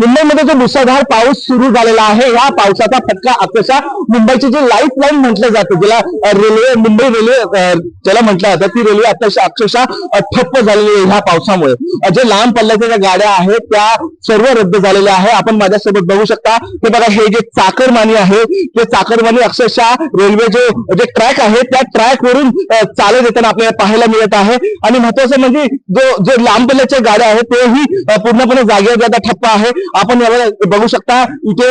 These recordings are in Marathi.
मुंबईमध्ये जो मुसळधार पाऊस सुरू झालेला आहे, या पावसाचा फटका अक्षरशः मुंबईची जी लाईफ लाईन म्हटलं जातं, ज्याला रेल्वे, मुंबई रेल्वे ज्याला म्हटलं जातं, ती रेल्वे अक्षरशः ठप्प झालेली आहे ह्या पावसामुळे. जे लांब पल्ल्याच्या ज्या गाड्या आहेत त्या सर्व रद्द झालेल्या आहे. आपण माझ्यासोबत बघू शकता, हे बघा, हे जे चाकरमानी आहे, ते चाकरमानी अक्षरशः रेल्वे जे ट्रॅक आहे त्या ट्रॅक वरून चालत येताना आपल्याला पाहायला मिळत आहे. आणि महत्वाचं म्हणजे जो लांब पल्ल्याच्या गाड्या आहेत तेही पूर्णपणे जागेवर आता ठप्प आहे. आपण याला बघू शकता, इथे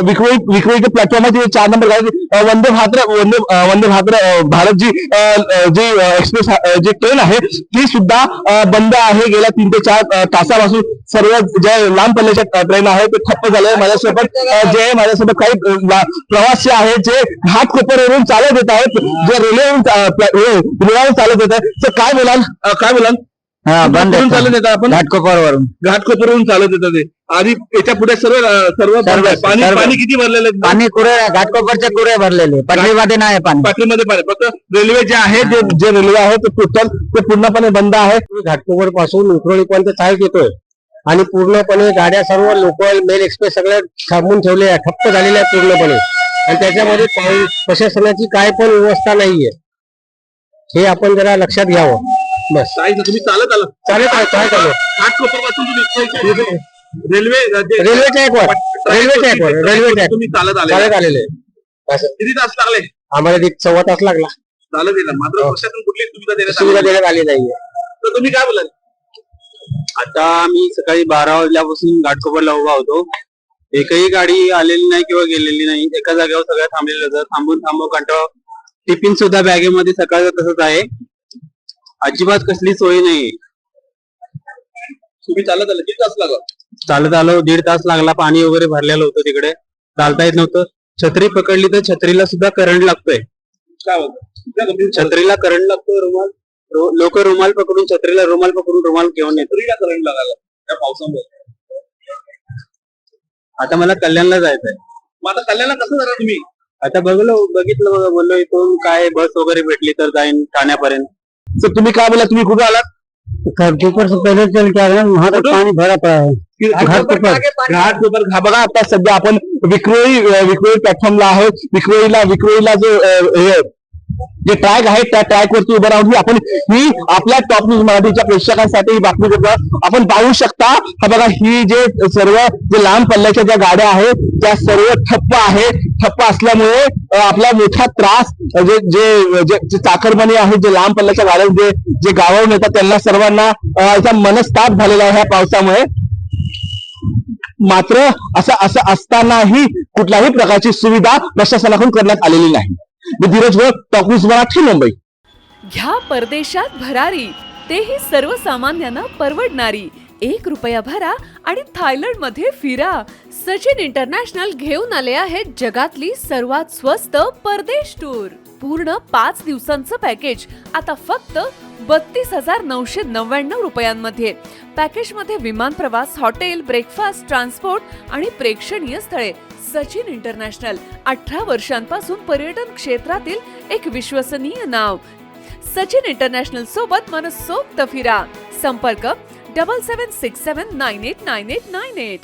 विक्रोळी प्लॅटफॉर्मची 4 नंबर गाडी वंदे भारत जी एक्सप्रेस जी ट्रेन आहे ती सुद्धा बंद आहे. गेल्या 3 ते 4 तासापासून सर्व ज्या लांब पल्ल्याच्या ट्रेन आहेत ते ठप्प झाले. माझ्यासोबत काही प्रवासी आहेत जे घाटकोपरवरून चालत येत आहेत, जे रेल्वेवरून चालत येत आहेत. तर काय बोलाल? बंद चालत येतात आपण घाटकोपरवरून चालत येतात. आणि याच्या पुढे सर्व पाणी किती भरलेलं आहे? पाणी घाटकोपरचे कुरे भरलेले, पाटलीमध्ये नाही पाणी. पाटलीमध्ये पाणी, फक्त रेल्वे जे आहे, जे रेल्वे आहे ते टोटल ते पूर्णपणे बंद आहे. घाटकोपर पासून विक्रोळीपर्यंत चालत येतोय आणि पूर्णपणे गाड्या सर्व लोकल मेल एक्सप्रेस सगळ्या थांबून ठेवले आहे, ठप्प झालेल्या आहे पूर्णपणे. आणि त्याच्यामध्ये प्रशासनाची काय पण व्यवस्था नाहीये, हे आपण जरा लक्षात घ्यावं. बस. तुम्ही चालत घाटकोपर पासून रेल्वेच्या एक तुम्ही चालत आलेले. किती तास लागले? आम्हाला 1.25 तास लागला चालत येईल. मात्र प्रशासन कुठली सुविधा देण्यात आली नाहीये. तर तुम्ही काय बोलाल? आता मी सकाळी 12 वाजल्यापासून घाटकोपरला उभा होतो. एकही गाडी आलेली नाही किंवा गेलेली नाही. एका जागेवर सगळ्या थांबलेलं होतं. थांबून कंटाळा. टिफिन सुद्धा बॅगेमध्ये सकाळचं तसंच आहे. अजिबात कसली सोय नाही. तुम्ही चालत आले किती तास लागला? चालत आलो 1.5 तास लागला. पाणी वगैरे भरलेलं होतं, तिकडे चालता येत नव्हतं. छत्री पकडली तर छत्रीला सुद्धा करंट लागतोय. काय होतं? छत्रीला करंट लागतोय. लोक रुमाल पकडून छत्रीला रुमाल घेऊन येतो. करंट लागायला त्या पावसामुळे. आता मला कल्याणला जायचंय. मग आता कल्याणला कसं जाणार तुम्ही? आता बघितलं बोललो इथून काय बस वगैरे भेटली तर जाईन ठाण्यापर्यंत. तर तुम्ही काय बोला, तुम्ही कुठे आलात? घाटकोपर से पहले चल के आ रहे हैं, वहां तक पानी भरा पड़ा है. घाटकोपर बघा, आता सध्या आपण विक्रोळी प्लॅटफॉर्मला आहे. विक्रोळीला जे ट्रॅक आहे त्या ट्रॅक वरती उभं राहून आपण ही आपल्या टॉप न्यूज मराठीच्या प्रेक्षकांसाठी ही बातमी करतो. आपण पाहू शकता, हा बघा, ही जे लांब पल्ल्याच्या ज्या गाड्या आहेत त्या सर्व ठप्प आहे. ठप्प असल्यामुळे आपला मोठा त्रास जे चाकरमानी आहे, जे लांब पल्ल्याच्या गाड्या जे गावावरून येतात त्यांना सर्वांना याचा मनस्ताप झालेला आहे ह्या पावसामुळे. मात्र असं असतानाही कुठल्याही प्रकारची सुविधा प्रशासनाकडून करण्यात आलेली नाही. धीरज वर, टॉप न्यूज मराठी, मुंबई. घ्या परदेशात भरारी, तेही सर्वसामान्यांना परवडणारी. 1 रुपया भरा आणि थायलंड मध्ये फिरा. सचिन इंटरनॅशनल घेऊन आले आहेत जगातली सर्वात स्वस्त परदेश टूर. पूर्ण 5 दिवसांचं पॅकेज आता फक्त 32,999 रुपयांमध्ये. पॅकेज मध्ये विमान प्रवास, हॉटेल, ब्रेकफास्ट, ट्रान्सपोर्ट आणि प्रेक्षणीय स्थळे. सचिन इंटरनॅशनल 18 वर्षांपासून पर्यटन क्षेत्रातील एक विश्वसनीय नाव. सचिन इंटरनॅशनल सोबत मनसोक्त फिरा. संपर्क 7767989898.